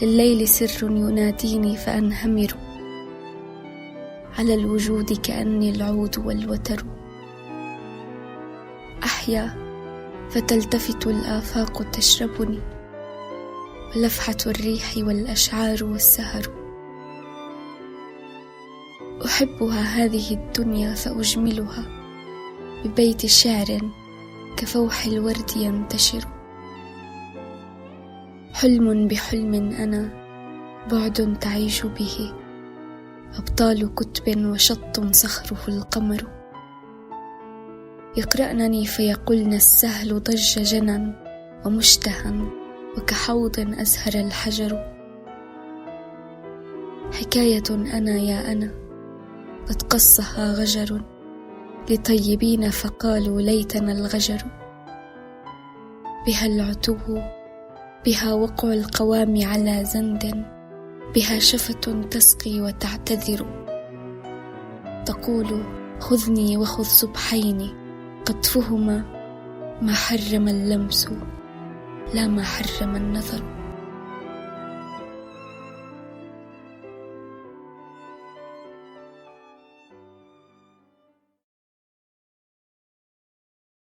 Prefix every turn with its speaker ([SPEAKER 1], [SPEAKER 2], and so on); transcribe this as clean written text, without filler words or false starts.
[SPEAKER 1] لليل سر يناديني فأنهمر على الوجود كأني العود والوتر. أحيا فتلتفت الآفاق تشربني، ولفحة الريح والأشعار والسهر. أحبها هذه الدنيا فأجملها ببيت شعر كفوح الورد ينتشر. حلم بحلم أنا، بعد تعيش به أبطال كتب وشط صخره القمر. يقرأنني فيقولن السهل ضج جنى ومشتهى وكحوض أزهر الحجر. حكاية أنا يا أنا قد قصها غجر لطيبين فقالوا ليتنا الغجر. بها العتو، بها وقع القوام على زند، بها شفة تسقي وتعتذر. تقول خذني وخذ صبحين قطفهما ما حرم اللمس لا ما حرم النظر.